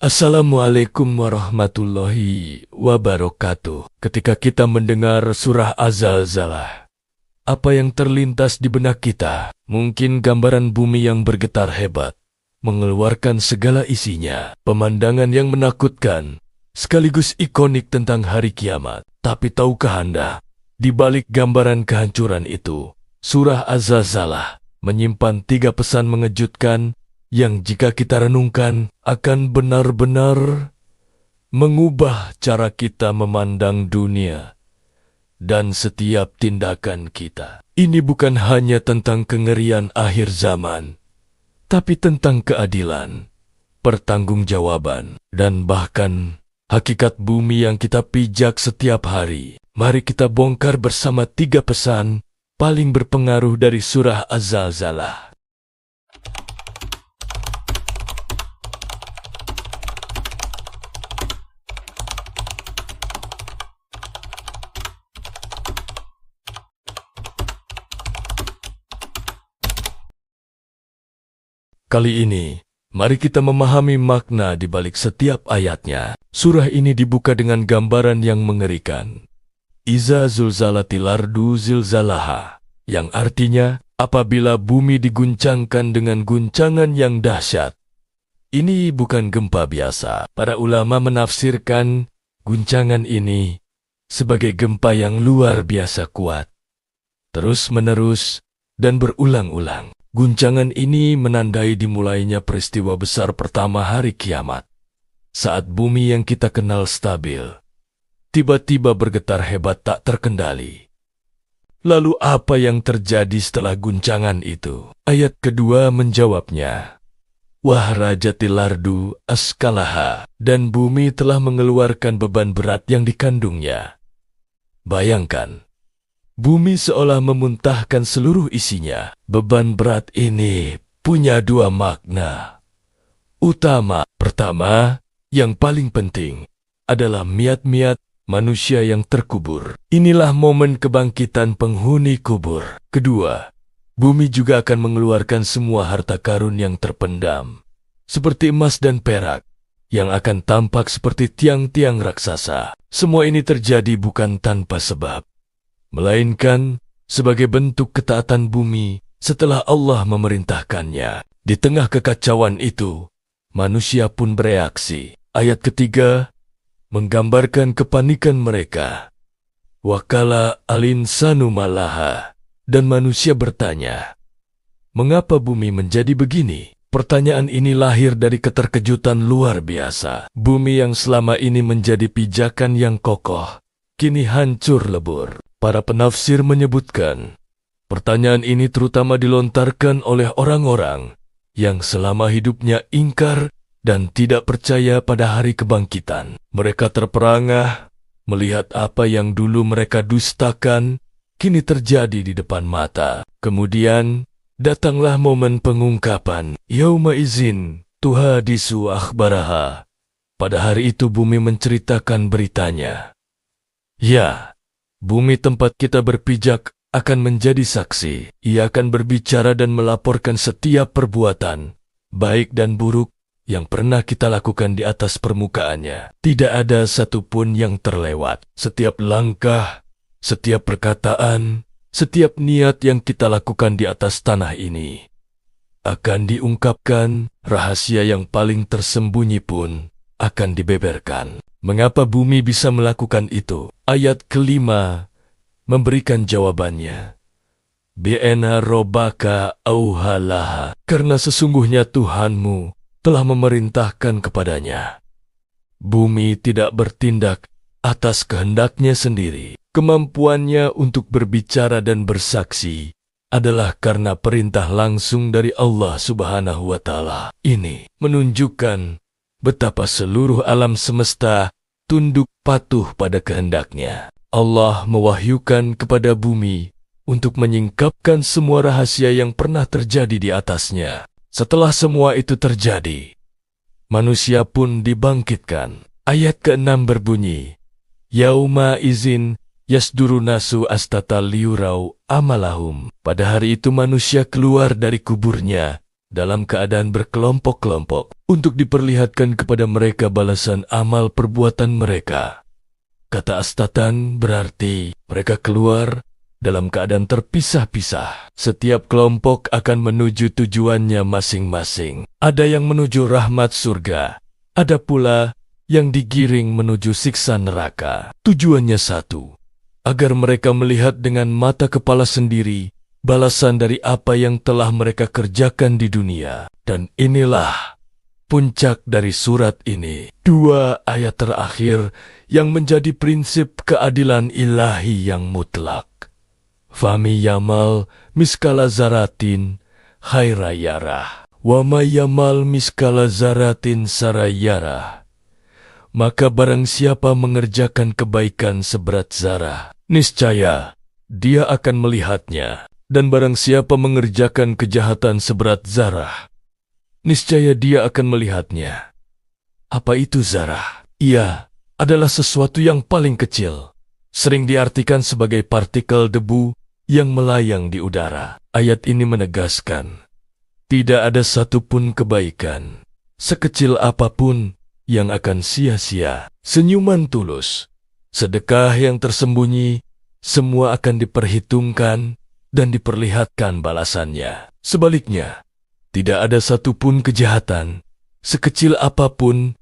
Assalamualaikum warahmatullahi wabarakatuh. Ketika kita mendengar surah Az-Zalzalah, apa yang terlintas di benak kita? Mungkin gambaran bumi yang bergetar hebat, mengeluarkan segala isinya, pemandangan yang menakutkan, sekaligus ikonik tentang hari kiamat. Tapi tahukah Anda, di balik gambaran kehancuran itu, surah Az-Zalzalah menyimpan 3 pesan mengejutkan yang jika kita renungkan akan benar-benar mengubah cara kita memandang dunia dan setiap tindakan kita. Ini bukan hanya tentang kengerian akhir zaman, tapi tentang keadilan, pertanggungjawaban, dan bahkan hakikat bumi yang kita pijak setiap hari. Mari kita bongkar bersama 3 pesan paling berpengaruh dari surah Az-Zalzalah. Kali ini, mari kita memahami makna di balik setiap ayatnya. Surah ini dibuka dengan gambaran yang mengerikan. Iza zulzalatil ardu zilzalaha, yang artinya apabila bumi diguncangkan dengan guncangan yang dahsyat. Ini bukan gempa biasa. Para ulama menafsirkan guncangan ini sebagai gempa yang luar biasa kuat, terus-menerus dan berulang-ulang. Guncangan ini menandai dimulainya peristiwa besar pertama hari kiamat, saat bumi yang kita kenal stabil tiba-tiba bergetar hebat tak terkendali. Lalu apa yang terjadi setelah guncangan itu? Ayat kedua menjawabnya. Wahrajatil ardu askalaha, dan bumi telah mengeluarkan beban berat yang dikandungnya. Bayangkan, bumi seolah memuntahkan seluruh isinya. Beban berat ini punya 2 makna utama. Pertama, yang paling penting, adalah miat-miat manusia yang terkubur. Inilah momen kebangkitan penghuni kubur. Kedua, bumi juga akan mengeluarkan semua harta karun yang terpendam, seperti emas dan perak, yang akan tampak seperti tiang-tiang raksasa. Semua ini terjadi bukan tanpa sebab, melainkan sebagai bentuk ketaatan bumi setelah Allah memerintahkannya. Di tengah kekacauan itu, manusia pun bereaksi. Ayat ketiga menggambarkan kepanikan mereka. Wakala al-insanu malaha, dan manusia bertanya, mengapa bumi menjadi begini? Pertanyaan ini lahir dari keterkejutan luar biasa. Bumi yang selama ini menjadi pijakan yang kokoh, kini hancur lebur. Para penafsir menyebutkan, pertanyaan ini terutama dilontarkan oleh orang-orang yang selama hidupnya ingkar dan tidak percaya pada hari kebangkitan. Mereka terperangah melihat apa yang dulu mereka dustakan kini terjadi di depan mata. Kemudian datanglah momen pengungkapan. Yauma izin tuhadisu akhbaraha. Pada hari itu bumi menceritakan beritanya. Ya, bumi tempat kita berpijak akan menjadi saksi. Ia akan berbicara dan melaporkan setiap perbuatan, baik dan buruk, yang pernah kita lakukan di atas permukaannya. Tidak ada satupun yang terlewat. Setiap langkah, setiap perkataan, setiap niat yang kita lakukan di atas tanah ini akan diungkapkan. Rahasia yang paling tersembunyi pun akan dibeberkan. Mengapa bumi bisa melakukan itu? Ayat kelima memberikan jawabannya. Bi'ena robaka auhalaha, karena sesungguhnya Tuhanmu telah memerintahkan kepadanya. Bumi tidak bertindak atas kehendaknya sendiri. Kemampuannya untuk berbicara dan bersaksi adalah karena perintah langsung dari Allah Subhanahu wa Ta'ala. Ini menunjukkan betapa seluruh alam semesta tunduk patuh pada kehendaknya. Allah mewahyukan kepada bumi untuk menyingkapkan semua rahasia yang pernah terjadi di atasnya. Setelah semua itu terjadi, manusia pun dibangkitkan. Ayat ke-6 berbunyi, Yauma izin yasduru nasu astata liurau amalahum. Pada hari itu manusia keluar dari kuburnya dalam keadaan berkelompok-kelompok untuk diperlihatkan kepada mereka balasan amal perbuatan mereka. Kata astatan berarti mereka keluar dalam keadaan terpisah-pisah. Setiap kelompok akan menuju tujuannya masing-masing. Ada yang menuju rahmat surga, ada pula yang digiring menuju siksa neraka. Tujuannya satu, agar mereka melihat dengan mata kepala sendiri balasan dari apa yang telah mereka kerjakan di dunia. Dan inilah puncak dari surat ini. 2 ayat terakhir yang menjadi prinsip keadilan ilahi yang mutlak. Fami yamal miskala zaratin khairayarah, wa ma yamal miskala zaratin sarayarah. Maka barang siapa mengerjakan kebaikan seberat zarah, niscaya dia akan melihatnya. Dan barang siapa mengerjakan kejahatan seberat zarah, niscaya dia akan melihatnya. Apa itu zarah? Ia adalah sesuatu yang paling kecil, sering diartikan sebagai partikel debu yang melayang di udara. Ayat ini menegaskan, tidak ada satupun kebaikan, sekecil apapun, yang akan sia-sia. Senyuman tulus, sedekah yang tersembunyi, semua akan diperhitungkan dan diperlihatkan balasannya. Sebaliknya, tidak ada satupun kejahatan, sekecil apapun,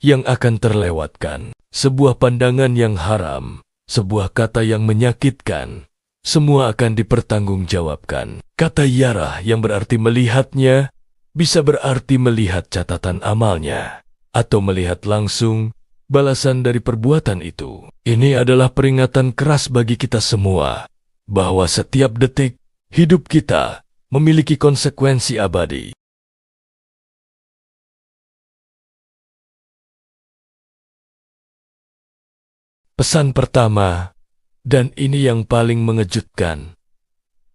yang akan terlewatkan. Sebuah pandangan yang haram, sebuah kata yang menyakitkan, semua akan dipertanggungjawabkan. Kata yarah yang berarti melihatnya, bisa berarti melihat catatan amalnya, atau melihat langsung balasan dari perbuatan itu. Ini adalah peringatan keras bagi kita semua, bahwa setiap detik hidup kita memiliki konsekuensi abadi. Pesan pertama, dan ini yang paling mengejutkan,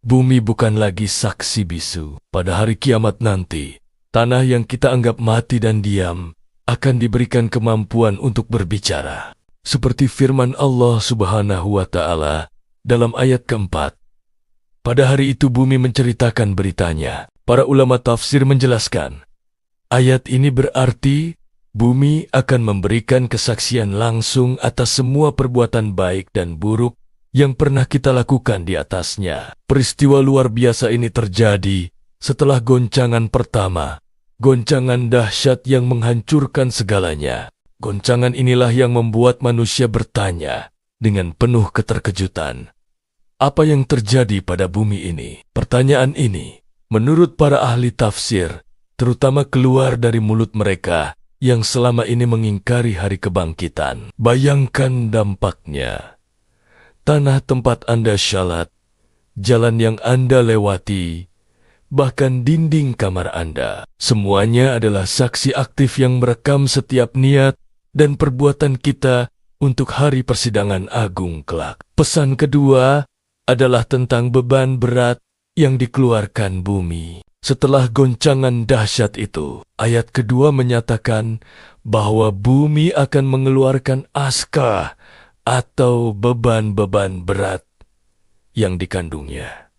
bumi bukan lagi saksi bisu. Pada hari kiamat nanti, tanah yang kita anggap mati dan diam akan diberikan kemampuan untuk berbicara. Seperti firman Allah Subhanahu wa Ta'ala dalam ayat keempat. Pada hari itu bumi menceritakan beritanya. Para ulama tafsir menjelaskan, ayat ini berarti bumi akan memberikan kesaksian langsung atas semua perbuatan baik dan buruk yang pernah kita lakukan di atasnya. Peristiwa luar biasa ini terjadi setelah goncangan pertama, goncangan dahsyat yang menghancurkan segalanya. Goncangan inilah yang membuat manusia bertanya dengan penuh keterkejutan, apa yang terjadi pada bumi ini? Pertanyaan ini, menurut para ahli tafsir, terutama keluar dari mulut mereka yang selama ini mengingkari hari kebangkitan. Bayangkan dampaknya. Tanah tempat Anda shalat, jalan yang Anda lewati, bahkan dinding kamar Anda, semuanya adalah saksi aktif yang merekam setiap niat dan perbuatan kita untuk hari persidangan agung kelak. Pesan kedua adalah tentang beban berat yang dikeluarkan bumi. Setelah goncangan dahsyat itu, ayat kedua menyatakan bahwa bumi akan mengeluarkan aska atau beban-beban berat yang dikandungnya.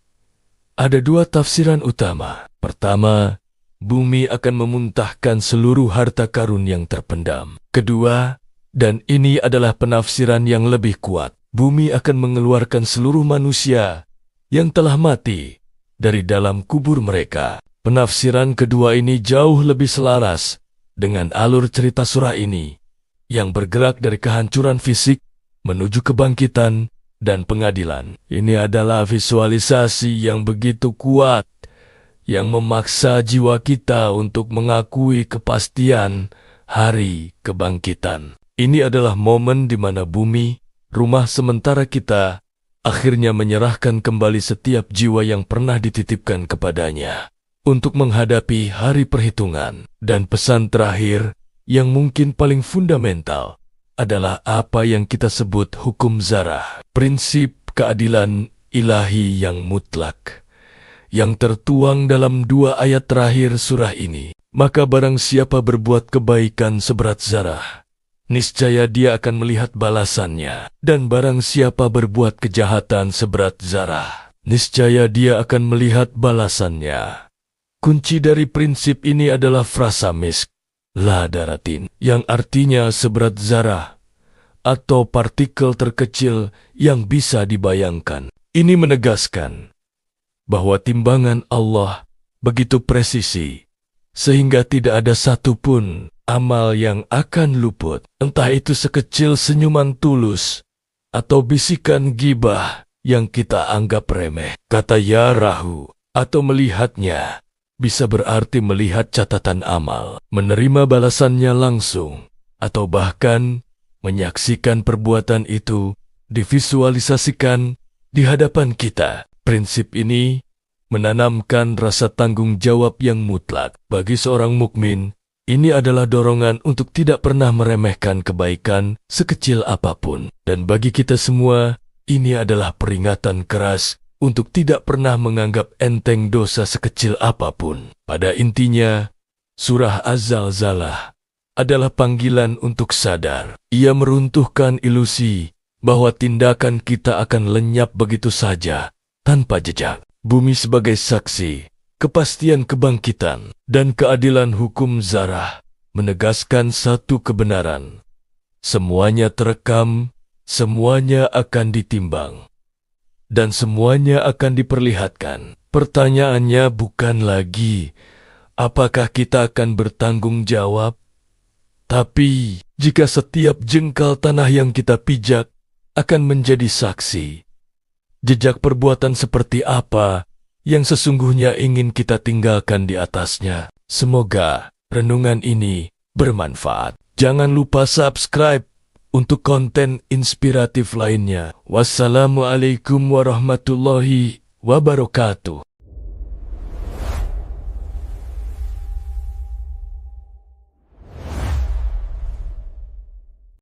Ada 2 tafsiran utama. Pertama, bumi akan memuntahkan seluruh harta karun yang terpendam. Kedua, dan ini adalah penafsiran yang lebih kuat, bumi akan mengeluarkan seluruh manusia yang telah mati dari dalam kubur mereka. Penafsiran kedua ini jauh lebih selaras dengan alur cerita surah ini, yang bergerak dari kehancuran fisik menuju kebangkitan dan pengadilan. Ini adalah visualisasi yang begitu kuat, yang memaksa jiwa kita untuk mengakui kepastian hari kebangkitan. Ini adalah momen di mana bumi, rumah sementara kita, akhirnya menyerahkan kembali setiap jiwa yang pernah dititipkan kepadanya untuk menghadapi hari perhitungan. Dan pesan terakhir yang mungkin paling fundamental adalah apa yang kita sebut hukum zarah, prinsip keadilan ilahi yang mutlak, yang tertuang dalam 2 ayat terakhir surah ini. Maka barang siapa berbuat kebaikan seberat zarah, niscaya dia akan melihat balasannya. Dan barang siapa berbuat kejahatan seberat zarah, niscaya dia akan melihat balasannya. Kunci dari prinsip ini adalah frasa misk, la daratin, yang artinya seberat zarah atau partikel terkecil yang bisa dibayangkan. Ini menegaskan bahwa timbangan Allah begitu presisi, sehingga tidak ada satupun amal yang akan luput, entah itu sekecil senyuman tulus atau bisikan gibah yang kita anggap remeh. Kata ya rahu atau melihatnya bisa berarti melihat catatan amal, menerima balasannya langsung, atau bahkan menyaksikan perbuatan itu divisualisasikan di hadapan kita. Prinsip ini menanamkan rasa tanggung jawab yang mutlak. Bagi seorang mukmin, ini adalah dorongan untuk tidak pernah meremehkan kebaikan sekecil apapun. Dan bagi kita semua, ini adalah peringatan keras untuk tidak pernah menganggap enteng dosa sekecil apapun. Pada intinya, surah Az-Zalzalah adalah panggilan untuk sadar. Ia meruntuhkan ilusi bahwa tindakan kita akan lenyap begitu saja, tanpa jejak. Bumi sebagai saksi, kepastian kebangkitan, dan keadilan hukum zarah menegaskan satu kebenaran. Semuanya terekam, semuanya akan ditimbang, dan semuanya akan diperlihatkan. Pertanyaannya bukan lagi apakah kita akan bertanggung jawab, tapi jika setiap jengkal tanah yang kita pijak akan menjadi saksi, jejak perbuatan seperti apa yang sesungguhnya ingin kita tinggalkan di atasnya. Semoga renungan ini bermanfaat. Jangan lupa subscribe untuk konten inspiratif lainnya. Wassalamualaikum warahmatullahi wabarakatuh.